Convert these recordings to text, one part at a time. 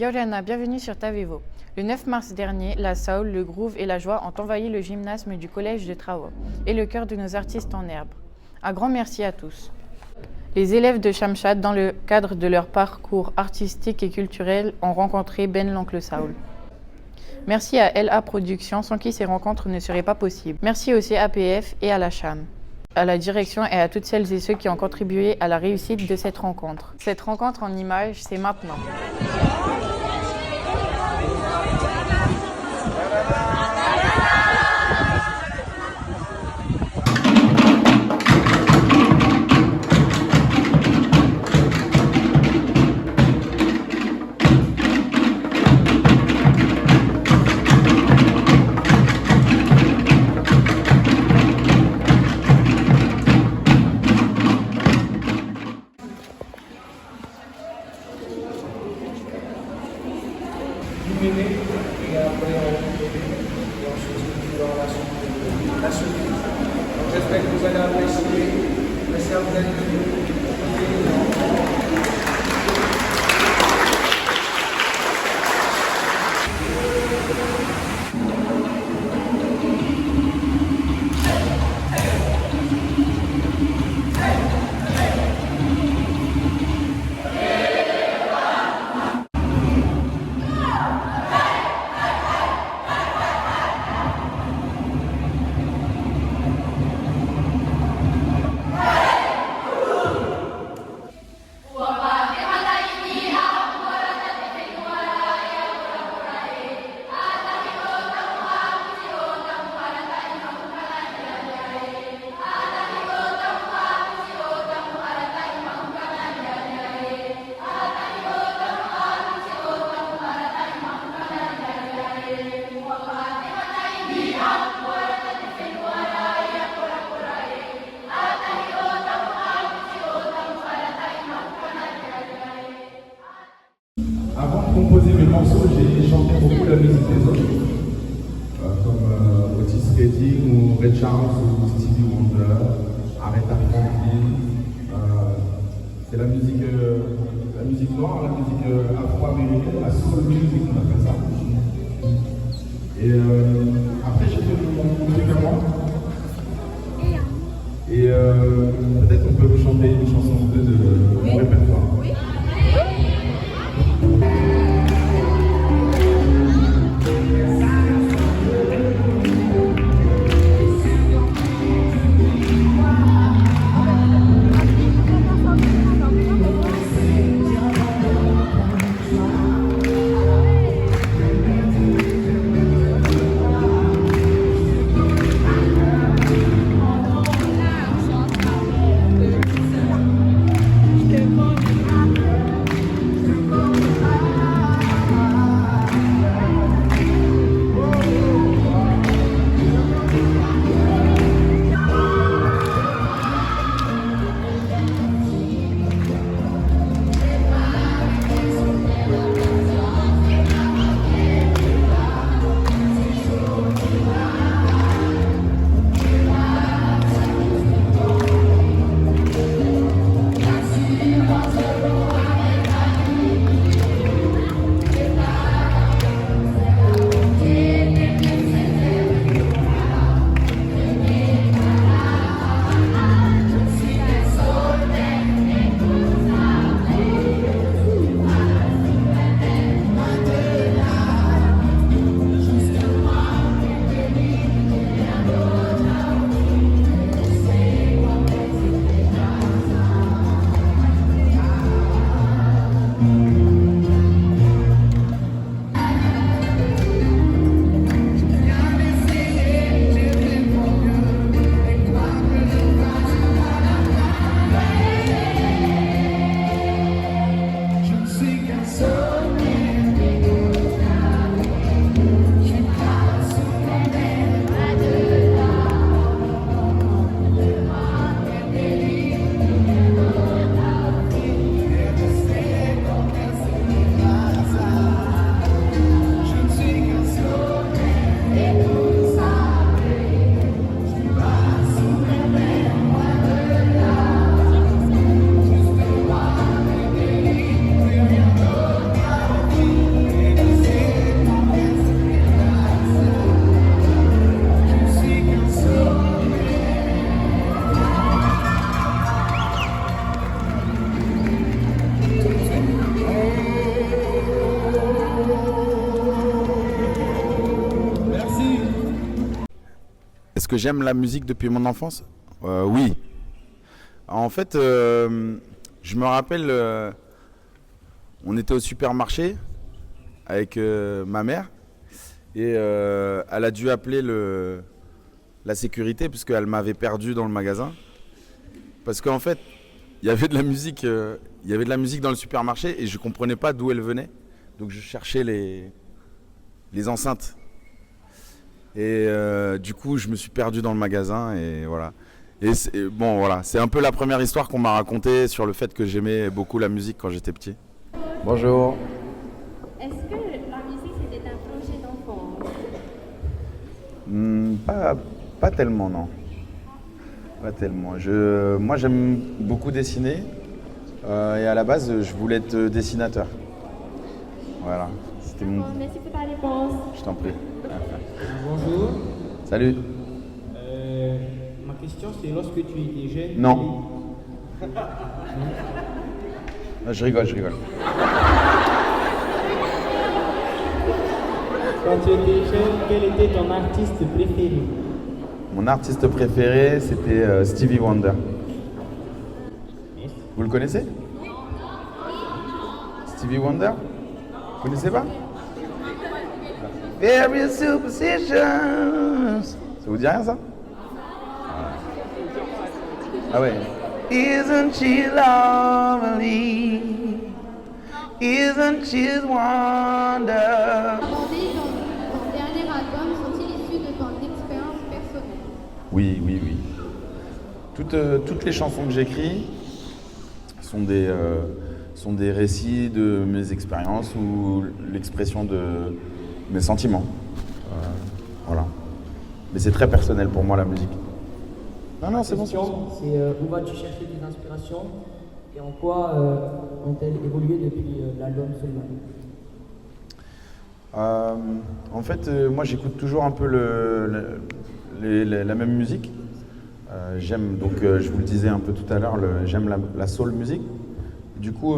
Yorana, bienvenue sur Tavevo. Le 9 mars dernier, la soul, le groove et la joie ont envahi le gymnasme du collège de Trawa et le cœur de nos artistes en herbe. Un grand merci à tous. Les élèves de Shamshad, dans le cadre de leur parcours artistique et culturel, ont rencontré Ben l'Oncle Saoul. Merci à LA Productions, sans qui ces rencontres ne seraient pas possibles. Merci aussi à APF et à la CHAM, à la direction et à toutes celles et ceux qui ont contribué à la réussite de cette rencontre. Cette rencontre en images, c'est maintenant. Et après on se dit dans la suite. Donc j'espère que vous allez apprécier. Merci à vous d'être venus. Avant de composer mes morceaux, j'ai chanté beaucoup la musique des autres, comme Otis Redding ou Ray Charles ou Stevie Wonder, Aretha Franklin. C'est la musique noire, la musique afro-américaine, la soul music, on appelle ça. Et après, j'ai fait mon truc à moi. Et peut-être on peut vous chanter une chanson ou deux de mon répertoire. Oui. Good morning. que j'aime la musique depuis mon enfance? Oui. En fait, je me rappelle, on était au supermarché avec ma mère et elle a dû appeler la sécurité parce qu'elle m'avait perdu dans le magasin. Parce qu'en fait, il y avait de la musique dans le supermarché et je ne comprenais pas d'où elle venait. Donc je cherchais les enceintes. Et du coup, je me suis perdu dans le magasin et voilà. Et bon, voilà, c'est un peu la première histoire qu'on m'a racontée sur le fait que j'aimais beaucoup la musique quand j'étais petit. Bonjour. Est-ce que la musique c'était un projet d'enfance? Pas tellement, non. Pas tellement. Moi, j'aime beaucoup dessiner et à la base, je voulais être dessinateur. Voilà. C'était mon... Merci pour ta réponse. Je t'en prie. Bonjour. Salut. Ma question c'est lorsque tu étais jeune. Non. Je rigole. Quand tu étais jeune, quel était ton artiste préféré? Mon artiste préféré, c'était Stevie Wonder. Vous le connaissez? Stevie Wonder? Vous connaissez pas? Various superstitions. Ça vous dit rien ça? Ah ouais. Isn't she lovely? Isn't she wonder? Abordés dans ton dernier album sont-ils issus de ton expérience personnelle? Oui. Toutes les chansons que j'écris sont des récits de mes expériences ou l'expression de mes sentiments. Voilà. Mais c'est très personnel pour moi la musique. Non, c'est bon. C'est où vas-tu chercher tes inspirations et en quoi ont-elles évolué depuis l'album Soulman? En fait, moi j'écoute toujours un peu la même musique. J'aime, donc je vous le disais un peu tout à l'heure, j'aime la soul music. Du coup,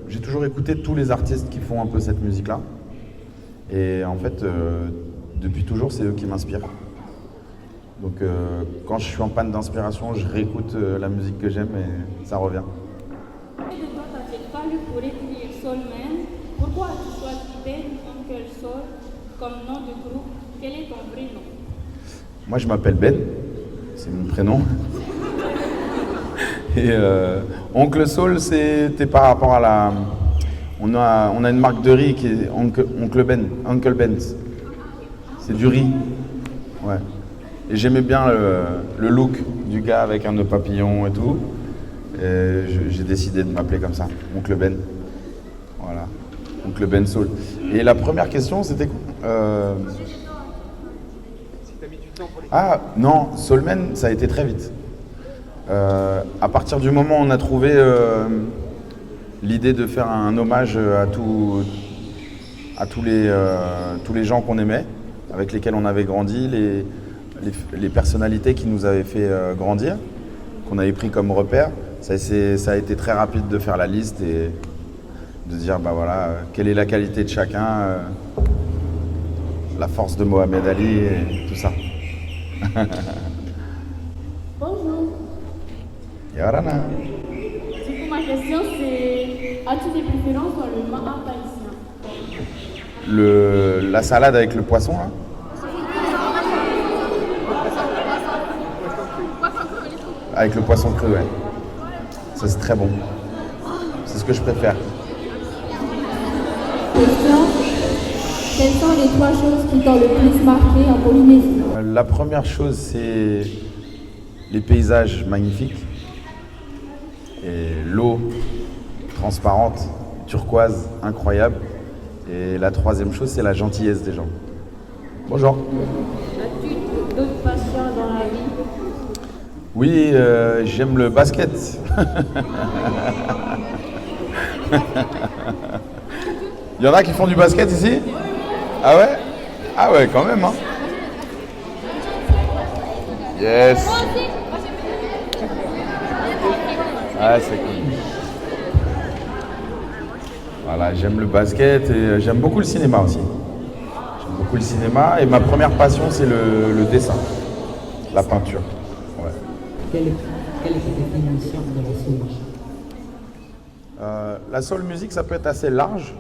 j'ai toujours écouté tous les artistes qui font un peu cette musique-là. Et en fait, depuis toujours, c'est eux qui m'inspirent. Donc quand je suis en panne d'inspiration, je réécoute la musique que j'aime et ça revient. Combien de temps t'a-t-il fallu pour écrire Soulman? Pourquoi as-tu choisi Ben Uncle Soul comme nom de groupe? Quel est ton vrai nom? Moi, je m'appelle Ben, c'est mon prénom. Et Oncle Soul, c'était par rapport à la... On a une marque de riz qui est Oncle Ben's. C'est du riz. Ouais. Et j'aimais bien le look du gars avec un nœud papillon et tout. Et j'ai décidé de m'appeler comme ça, Oncle Ben. Voilà, Oncle Ben Soul. Et la première question, c'était... Ah non, Soulman, ça a été très vite. À partir du moment où on a trouvé l'idée de faire un hommage à tous les gens qu'on aimait, avec lesquels on avait grandi, les personnalités qui nous avaient fait grandir, qu'on avait pris comme repère, ça a été très rapide de faire la liste et de dire bah voilà, quelle est la qualité de chacun, la force de Mohamed Ali et tout ça. Bonjour. Yarana. Du coup, ma question c'est, as-tu des préférences dans le art haïtien? La salade avec le poisson là. Avec le poisson cru, ouais. Ça c'est très bon. C'est ce que je préfère. Question, quelles sont les 3 choses qui t'ont le plus marqué en Polynésie? La première chose, c'est les paysages magnifiques et l'eau transparente, turquoise, incroyable. Et la troisième chose, c'est la gentillesse des gens. Bonjour. As-tu d'autres passions dans la vie? Oui, j'aime le basket. Il y en a qui font du basket ici? Ah ouais? Ah ouais, quand même, hein. Yes. Ah, c'est cool. Voilà, j'aime le basket et j'aime beaucoup le cinéma aussi. J'aime beaucoup le cinéma et ma première passion, c'est le dessin. la peinture. Ouais. Quelle est ta définition de la soul? La soul music, ça peut être assez large.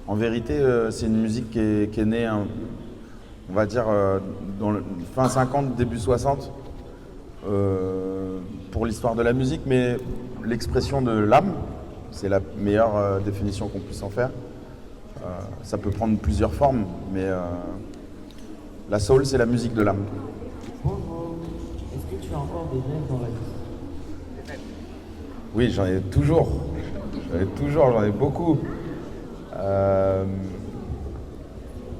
En vérité, c'est une musique qui est née, on va dire, dans le fin 50, début 60, pour l'histoire de la musique, mais l'expression de l'âme, c'est la meilleure définition qu'on puisse en faire. Ça peut prendre plusieurs formes, mais la soul, c'est la musique de l'âme. Bonjour. Est-ce que tu as encore des rêves dans la vie? Oui, j'en ai toujours. J'en ai beaucoup.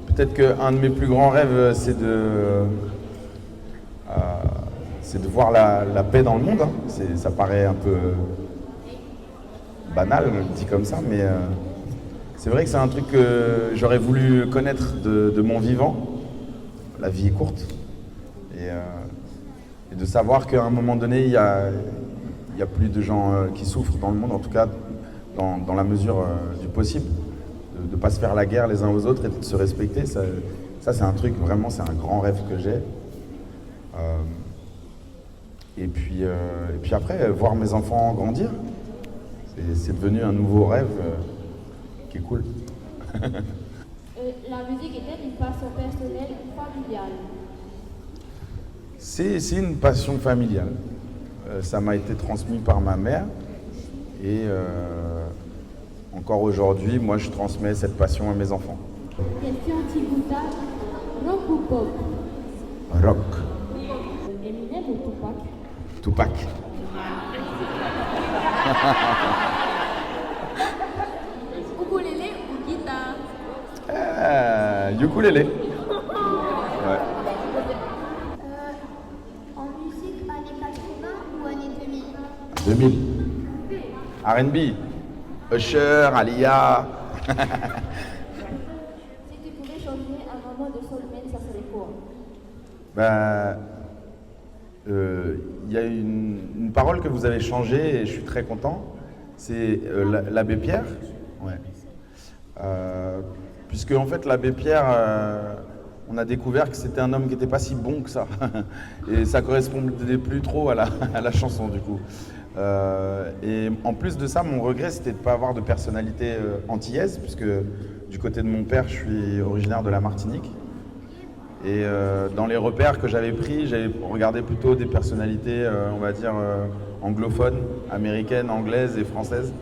Peut-être qu'un de mes plus grands rêves, c'est de voir la paix dans le monde. Hein. Ça paraît un peu banal, dit comme ça, mais c'est vrai que c'est un truc que j'aurais voulu connaître de mon vivant. La vie est courte. Et de savoir qu'à un moment donné, il y a plus de gens qui souffrent dans le monde, en tout cas dans la mesure du possible. De ne pas se faire la guerre les uns aux autres et de se respecter. Ça c'est un truc, vraiment, c'est un grand rêve que j'ai. Et puis après, voir mes enfants grandir, c'est devenu un nouveau rêve qui est cool. La musique est-elle une passion personnelle ou familiale? C'est une passion familiale. Ça m'a été transmis par ma mère et encore aujourd'hui, moi je transmets cette passion à mes enfants. Question Tigouta, rock ou pop? Rock. Eminem ou Tupac? Tupac. Ukulélé ou guitare? Ukulélé. Ouais. En musique, années 80 ou années 2000? 2000. R&B. Usher, Alia. Si tu pouvais changer un moment de Soulman, ça serait quoi? Il y a une parole que vous avez changée et je suis très content. C'est l'abbé Pierre. Ouais. Puisque en fait l'abbé Pierre, on a découvert que c'était un homme qui n'était pas si bon que ça. Et ça correspondait plus trop à la chanson du coup. Et en plus de ça, mon regret c'était de ne pas avoir de personnalité antillaise, puisque du côté de mon père, je suis originaire de la Martinique. Et dans les repères que j'avais pris, j'avais regardé plutôt des personnalités, on va dire, anglophones, américaines, anglaises et françaises.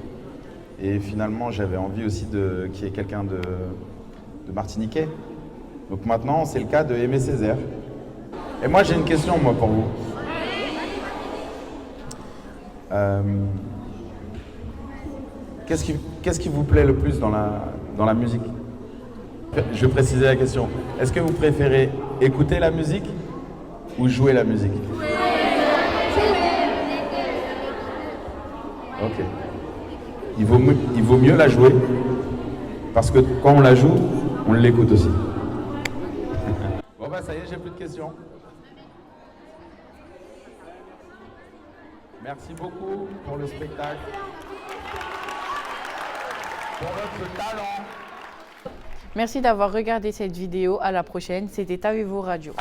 Et finalement, j'avais envie aussi qu'il y ait quelqu'un de martiniquais. Donc maintenant, c'est le cas de Aimé Césaire. Et moi, j'ai une question, moi, pour vous. Qu'est-ce qui vous plaît le plus dans la musique? Je vais préciser la question. Est-ce que vous préférez écouter la musique ou jouer la musique? Ok. Il vaut mieux la jouer parce que quand on la joue, on l'écoute aussi. Bon bah ça y est, j'ai plus de questions. Merci beaucoup pour le spectacle, pour votre talent. Merci d'avoir regardé cette vidéo. À la prochaine. C'était Tavivo Radio.